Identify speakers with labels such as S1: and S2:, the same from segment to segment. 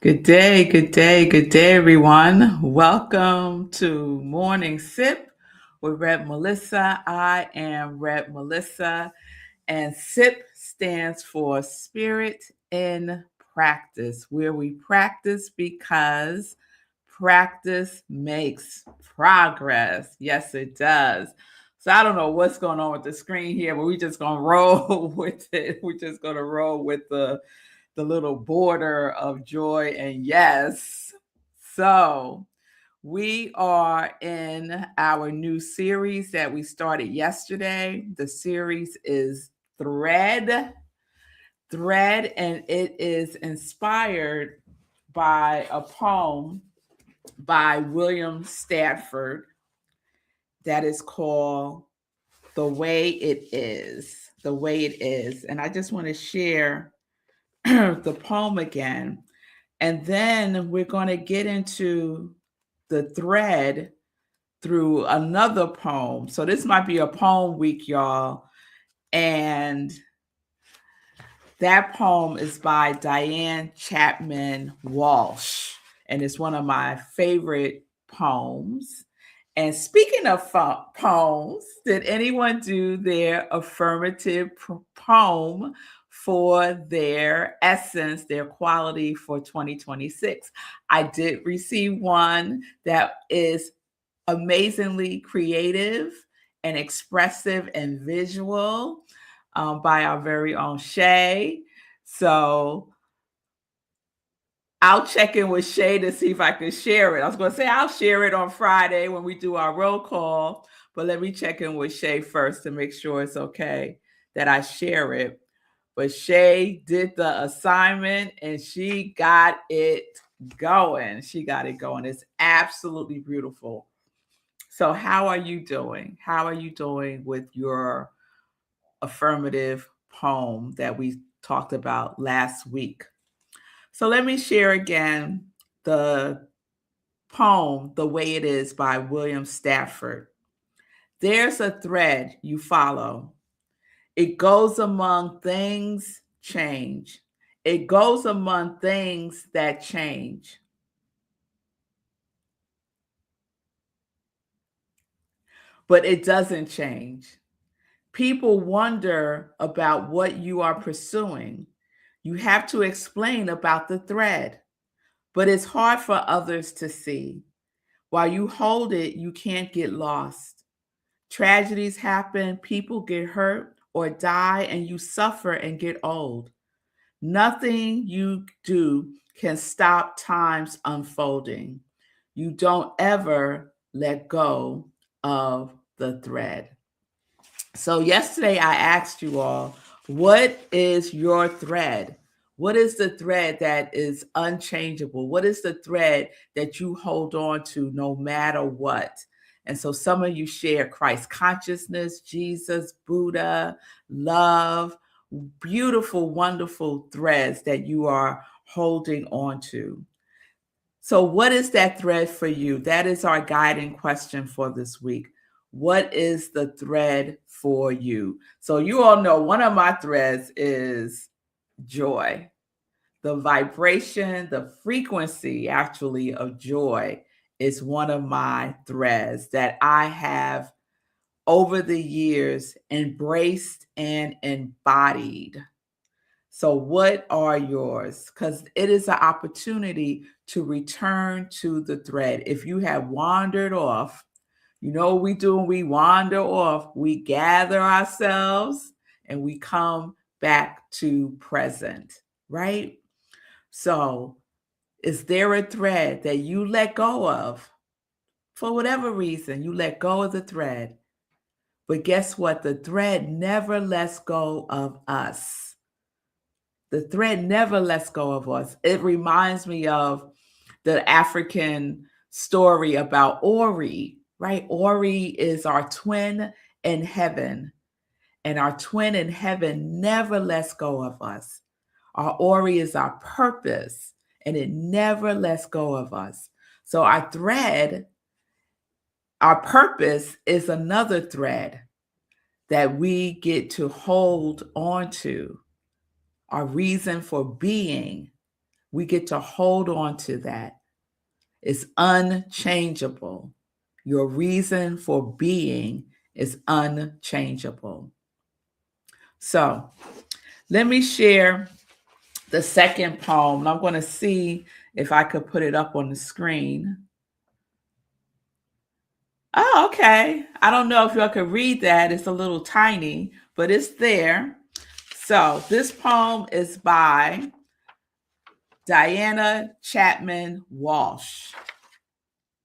S1: Good day, good day, good day, everyone. Welcome to Morning Sip with Rep Melissa. I am Rep Melissa, and SIP stands for Spirit in Practice, where we practice because practice makes progress. Yes, it does. So I don't know what's going on with the screen here, but we're just going to roll with it. We're just going to roll with the little border of joy and yes. So we are in our new series that we started yesterday. The series is Thread, and it is inspired by a poem by William Stafford that is called The Way It Is. The Way It Is. And I just want to share the poem again. And then we're going to get into the thread through another poem. So this might be a poem week, y'all. And that poem is by Diana Chapman Walsh. And it's one of my favorite poems. And speaking of poems, did anyone do their affirmative poem for their essence, their quality for 2026? I did receive one that is amazingly creative and expressive and visual by our very own Shay. So I'll check in with Shay to see if I can share it. I was going to say I'll share it on Friday when we do our roll call, but let me check in with Shay first to make sure it's okay that I share it. But Shay did the assignment and she got it going. She got it going. It's absolutely beautiful. So how are you doing? How are you doing with your affirmative poem that we talked about last week? So let me share again the poem, The Way It Is by William Stafford. There's a thread you follow. It goes among things change. It goes among things that change. But it doesn't change. People wonder about what you are pursuing. You have to explain about the thread, but it's hard for others to see. While you hold it, you can't get lost. Tragedies happen, people get hurt or die, and you suffer and get old. Nothing you do can stop time's unfolding. You don't ever let go of the thread. So, yesterday I asked you all, what is your thread? What is the thread that is unchangeable? What is the thread that you hold on to no matter what? And so some of you share Christ consciousness, Jesus, Buddha, love, beautiful, wonderful threads that you are holding on to. So, what is that thread for you? That is our guiding question for this week. What is the thread for you? So, you all know one of my threads is joy. The vibration, the frequency actually of joy is one of my threads that I have over the years embraced and embodied. So, what are yours? Because it is an opportunity to return to the thread. If you have wandered off, you know what we do when we wander off? We gather ourselves and we come back to present, right? So, is there a thread that you let go of? For whatever reason, you let go of the thread. But guess what? The thread never lets go of us. The thread never lets go of us. It reminds me of the African story about Ori, right? Ori is our twin in heaven, and our twin in heaven never lets go of us. Our Ori is our purpose, and it never lets go of us. So our thread, our purpose is another thread that we get to hold on to, our reason for being, We get to hold on to that. It's unchangeable. Your reason for being is unchangeable. So let me share the second poem. And I'm going to see if I could put it up on the screen. Oh, okay. I don't know if y'all could read that. It's a little tiny, but it's there. So this poem is by Diana Chapman Walsh.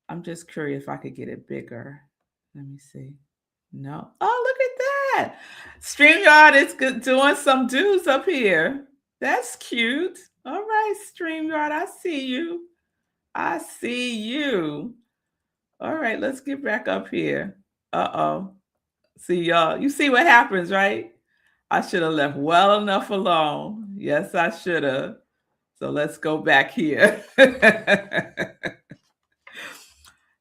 S1: I'm just curious if I could get it bigger. Let me see. No. Oh, look at that. StreamYard is doing some dudes up here. That's cute. All right, StreamYard, I see you. I see you. All right, let's get back up here. Uh-oh. See, y'all. You see what happens, right? I should have left well enough alone. Yes, I should have. So let's go back here.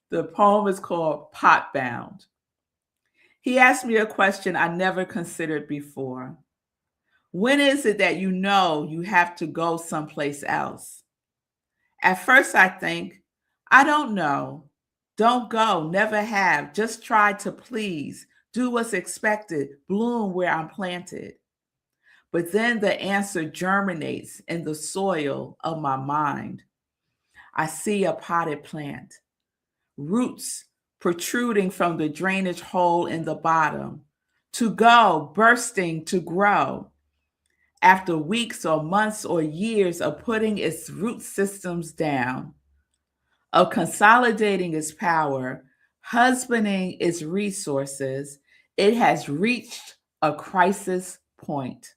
S1: The poem is called Potbound. He asked me a question I never considered before. When is it that you know you have to go someplace else? At first I think, I don't know. Don't go, never have. Just try to please. Do what's expected. Bloom where I'm planted. But then the answer germinates in the soil of my mind. I see a potted plant, roots protruding from the drainage hole in the bottom, to go, bursting to grow. After weeks or months or years of putting its root systems down, of consolidating its power, husbanding its resources, it has reached a crisis point.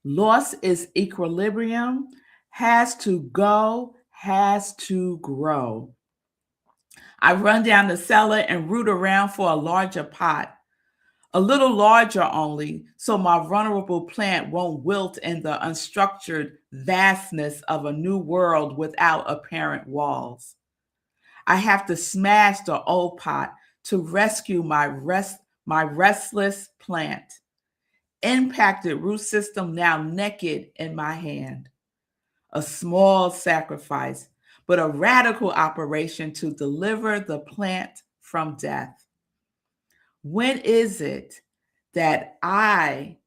S1: Lost its equilibrium, has to go, has to grow. I run down the cellar and root around for a larger pot, a little larger only, so my vulnerable plant won't wilt in the unstructured vastness of a new world without apparent walls. I have to smash the old pot to rescue my restless plant. Impacted root system now naked in my hand. A small sacrifice, but a radical operation to deliver the plant from death. When is it that I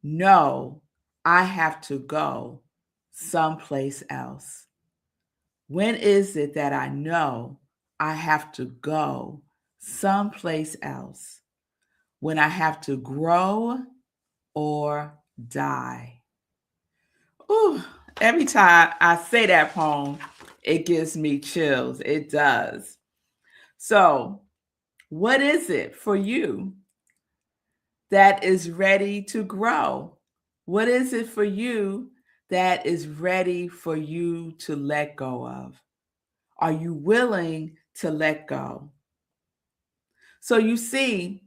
S1: know I have to go someplace else? When is it that I know I have to go someplace else? When I have to grow or die? Ooh, every time I say that poem, it gives me chills. It does. So, what is it for you that is ready to grow? What is it for you that is ready for you to let go of? Are you willing to let go? So you see,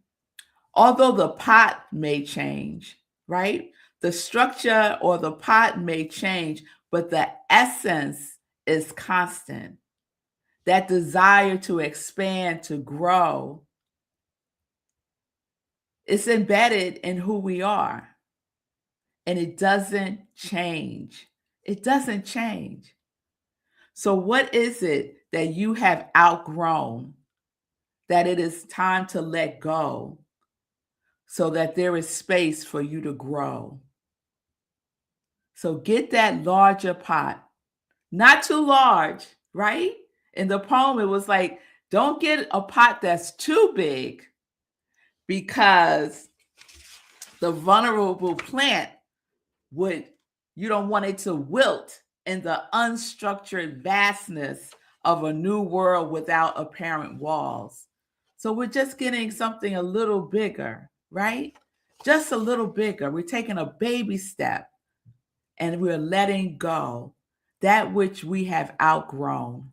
S1: although the pot may change, right? The structure or the pot may change, but the essence is constant. That desire to expand, to grow, it's embedded in who we are. And it doesn't change. It doesn't change. So, what is it that you have outgrown that it is time to let go so that there is space for you to grow? So, get that larger pot, not too large, right? In the poem, it was like, don't get a pot that's too big because the vulnerable plant you don't want it to wilt in the unstructured vastness of a new world without apparent walls. So we're just getting something a little bigger, right? Just a little bigger. We're taking a baby step and we're letting go that which we have outgrown.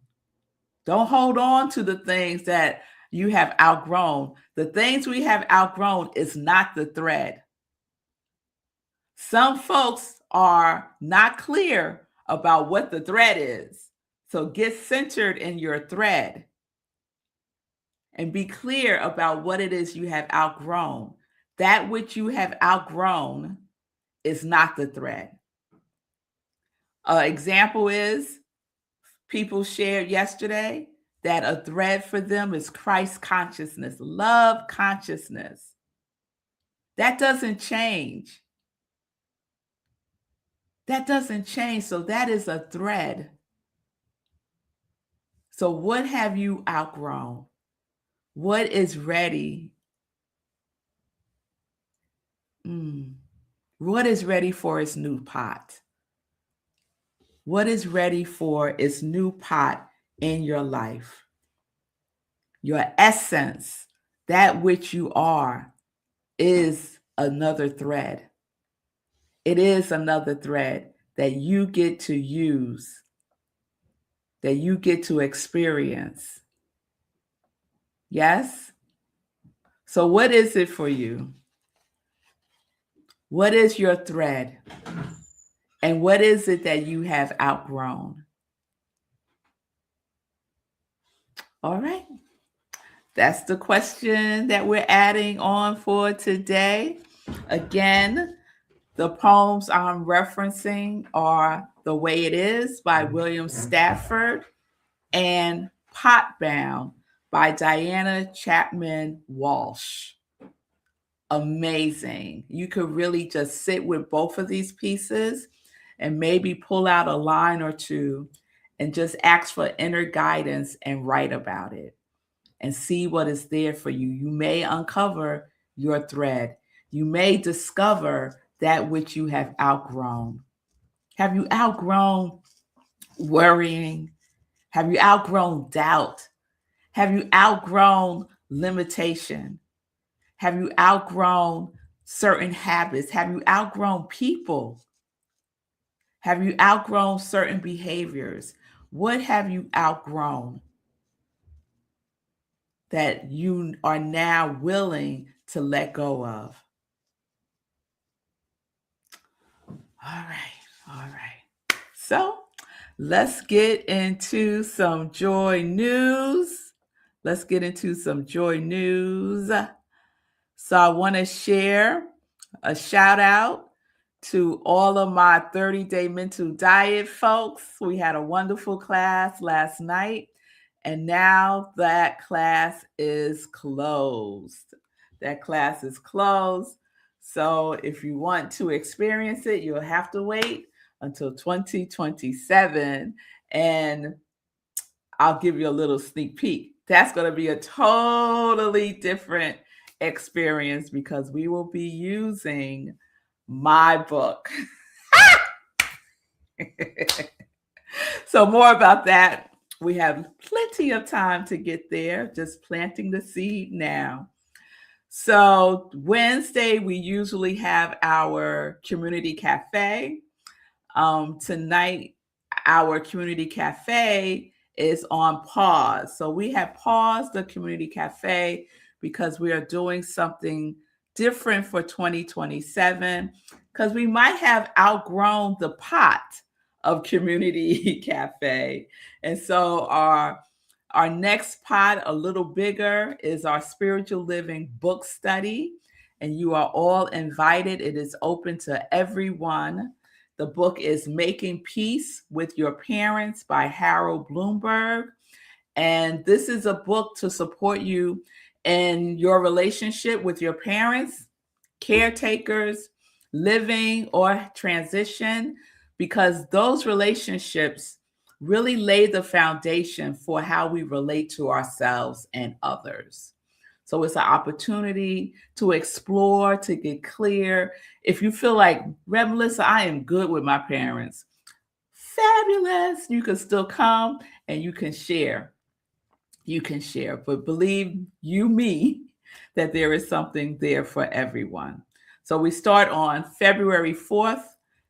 S1: Don't hold on to the things that you have outgrown. The things we have outgrown is not the thread. Some folks are not clear about what the thread is. So get centered in your thread and be clear about what it is you have outgrown. That which you have outgrown is not the thread. Example is people shared yesterday that a thread for them is Christ consciousness, love consciousness. That doesn't change. That doesn't change. So that is a thread. So what have you outgrown? What is ready? What is ready for its new pot? What is ready for its new pot in your life? Your essence, that which you are, is another thread. It is another thread that you get to use, that you get to experience. Yes? So, what is it for you? What is your thread? And what is it that you have outgrown? All right. That's the question that we're adding on for today. Again, the poems I'm referencing are The Way It Is by William Stafford and Potbound by Diana Chapman Walsh. Amazing. You could really just sit with both of these pieces and maybe pull out a line or two and just ask for inner guidance and write about it and see what is there for you. You may uncover your thread. You may discover that which you have outgrown. Have you outgrown worrying? Have you outgrown doubt? Have you outgrown limitation? Have you outgrown certain habits? Have you outgrown people? Have you outgrown certain behaviors? What have you outgrown that you are now willing to let go of? All right. So let's get into some joy news. So I want to share a shout out to all of my 30-day mental diet folks. We had a wonderful class last night, and now that class is closed. So if you want to experience it, you'll have to wait until 2027. And I'll give you a little sneak peek. That's going to be a totally different experience because we will be using my book. So more about that. We have plenty of time to get there, just planting the seed now. So Wednesday, we usually have our community cafe. Tonight, our community cafe is on pause. So we have paused the community cafe because we are doing something different for 2027 because we might have outgrown the pot of community cafe. And so our next pot, a little bigger, is our spiritual living book study. And you are all invited. It is open to everyone. The book is Making Peace with Your Parents by Harold Bloomberg. And this is a book to support you in your relationship with your parents, caretakers, living or transition, because those relationships really lay the foundation for how we relate to ourselves and others. So it's an opportunity to explore, to get clear. If you feel like, Rev Melissa, I am good with my parents, fabulous. You can still come and you can share. But believe you me that there is something there for everyone. So we start on February 4th,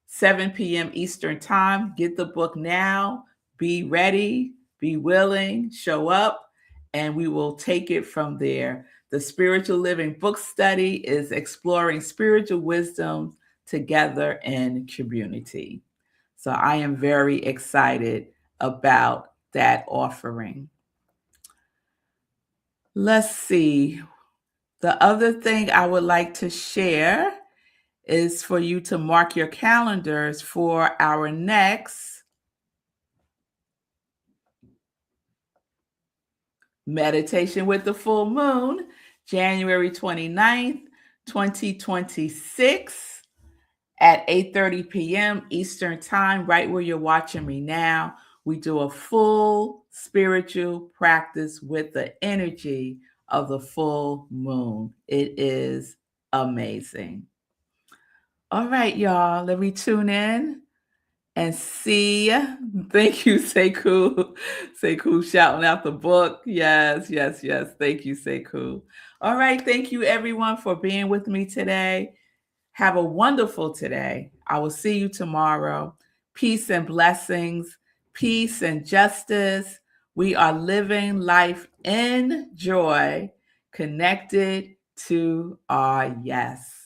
S1: 7 p.m. Eastern Time. Get the book now. Be ready, be willing, show up, and we will take it from there. The Spiritual Living Book Study is exploring spiritual wisdom together in community. So I am very excited about that offering. Let's see. The other thing I would like to share is for you to mark your calendars for our next meditation with the full moon, January 29th, 2026 at 8:30 p.m. Eastern Time, right where you're watching me now. We do a full spiritual practice with the energy of the full moon. It is amazing. All right, y'all, let me tune in and see. Thank you, Sekou. Sekou shouting out the book. Yes, yes, yes. Thank you, Sekou. All right, thank you everyone for being with me today. Have a wonderful today. I will see you tomorrow. Peace and blessings, peace and justice. We are living life in joy, connected to our yes.